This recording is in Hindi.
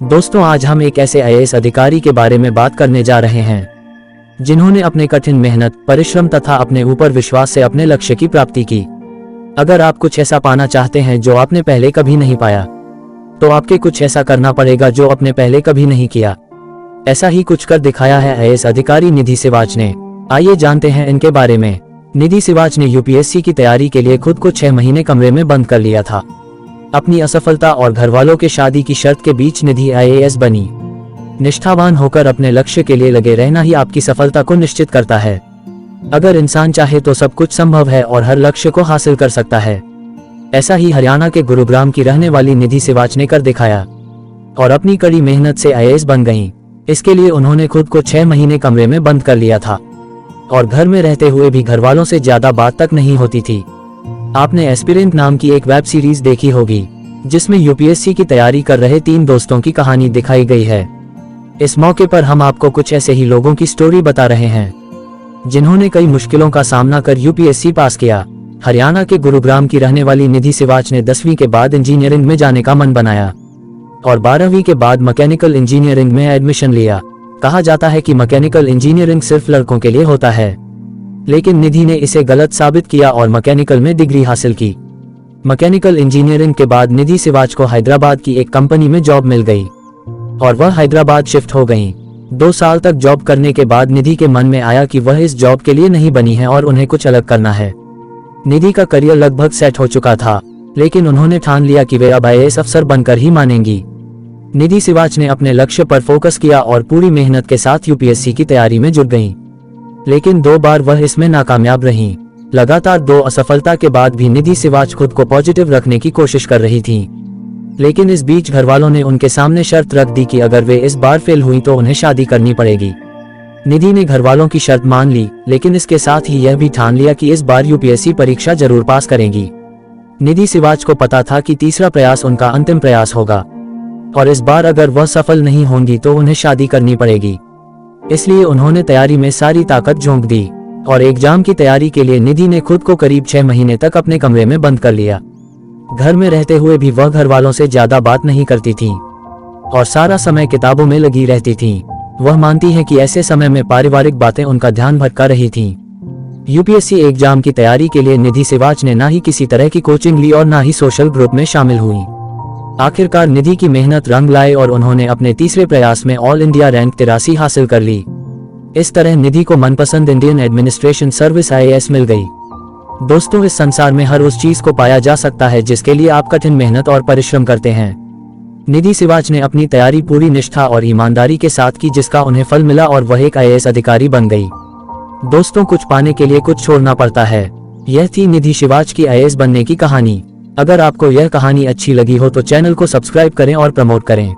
दोस्तों, आज हम एक ऐसे आईएएस अधिकारी के बारे में बात करने जा रहे हैं जिन्होंने अपने कठिन मेहनत, परिश्रम तथा अपने ऊपर विश्वास से अपने लक्ष्य की प्राप्ति की। अगर आप कुछ ऐसा पाना चाहते हैं जो आपने पहले कभी नहीं पाया, तो आपके कुछ ऐसा करना पड़ेगा जो आपने पहले कभी नहीं किया। ऐसा ही कुछ कर दिखाया है आईएएस अधिकारी निधि सिवाच ने। आइए जानते हैं इनके बारे में। निधि सिवाच ने यूपीएससी की तैयारी के लिए खुद को 6 महीने कमरे में बंद कर लिया था। अपनी असफलता और घरवालों के शादी की शर्त के बीच निधि आईएएस बनी। निष्ठावान होकर अपने लक्ष्य के लिए लगे रहना ही आपकी सफलता को निश्चित करता है। अगर इंसान चाहे तो सब कुछ संभव है और हर लक्ष्य को हासिल कर सकता है। ऐसा ही हरियाणा के गुरुग्राम की रहने वाली निधि सिवाच ने कर दिखाया और अपनी कड़ी मेहनत से आईएएस बन गईं। इसके लिए उन्होंने खुद को 6 महीने कमरे में बंद कर लिया था और घर में रहते हुए भी घरवालों से ज्यादा बात तक नहीं होती थी। आपने एस्पिरेंट नाम की एक वेब सीरीज देखी होगी, जिसमें यूपीएससी की तैयारी कर रहे 3 दोस्तों की कहानी दिखाई गई है। इस मौके पर हम आपको कुछ ऐसे ही लोगों की स्टोरी बता रहे हैं जिन्होंने कई मुश्किलों का सामना कर यूपीएससी पास किया। हरियाणा के गुरुग्राम की रहने वाली निधि सिवाच ने 10वीं के बाद इंजीनियरिंग में जाने का मन बनाया और 12वीं के बाद मैकेनिकल इंजीनियरिंग में एडमिशन लिया। कहा जाता है कि मैकेनिकल इंजीनियरिंग सिर्फ लड़कों के लिए होता है, लेकिन निधि ने इसे गलत साबित किया और मैकेनिकल में डिग्री हासिल की। मैकेनिकल इंजीनियरिंग के बाद निधि सिवाच को हैदराबाद की एक कंपनी में जॉब मिल गई और वह हैदराबाद शिफ्ट हो गईं। 2 साल तक जॉब करने के बाद निधि के मन में आया कि वह इस जॉब के लिए नहीं बनी है और उन्हें कुछ अलग करना है। निधि का करियर लगभग सेट हो चुका था, लेकिन उन्होंने ठान लिया कि वे अब आईएएस अफसर बनकर ही मानेंगी। निधि सिवाच ने अपने लक्ष्य पर फोकस किया और पूरी मेहनत के साथ यूपीएससी की तैयारी में जुट गईं। लेकिन 2 बार वह इसमें नाकामयाब रहीं। लगातार 2 असफलता के बाद भी निधि सिवाच खुद को पॉजिटिव रखने की कोशिश कर रही थीं। लेकिन इस बीच घरवालों ने उनके सामने शर्त रख दी कि अगर वे इस बार फेल हुई तो उन्हें शादी करनी पड़ेगी। निधि ने घरवालों की शर्त मान ली, लेकिन इसके साथ ही यह भी ठान लिया कि इस बार यूपीएससी परीक्षा जरूर पास करेंगी। निधि सिवाच को पता था कि तीसरा प्रयास उनका अंतिम प्रयास होगा और इस बार अगर वह सफल नहीं होंगी तो उन्हें शादी करनी पड़ेगी। इसलिए उन्होंने तैयारी में सारी ताकत झोंक दी और एग्जाम की तैयारी के लिए निधि ने खुद को करीब 6 महीने तक अपने कमरे में बंद कर लिया। घर में रहते हुए भी वह घर वालों से ज्यादा बात नहीं करती थीं और सारा समय किताबों में लगी रहती थीं। वह मानती हैं कि ऐसे समय में पारिवारिक बातें उनका ध्यान भटका रही थीं। यूपीएससी एग्जाम की तैयारी के लिए निधि सिवाच ने ना ही किसी तरह की कोचिंग ली और ना ही सोशल ग्रुप में शामिल हुई। आखिरकार निधि की मेहनत रंग लाई और उन्होंने अपने तीसरे प्रयास में ऑल इंडिया रैंक 83 हासिल कर ली। इस तरह निधि को मनपसंद इंडियन एडमिनिस्ट्रेशन सर्विस आईएएस मिल गई। दोस्तों, इस संसार में हर उस चीज को पाया जा सकता है जिसके लिए आप कठिन मेहनत और परिश्रम करते हैं। निधि सिवाच ने अपनी तैयारी पूरी निष्ठा और ईमानदारी के साथ की, जिसका उन्हें फल मिला और वह एक आईएएस अधिकारी बन गई। दोस्तों, कुछ पाने के लिए कुछ छोड़ना पड़ता है। यह थी निधि सिवाच की आईएएस बनने की कहानी। अगर आपको यह कहानी अच्छी लगी हो तो चैनल को सब्सक्राइब करें और प्रमोट करें।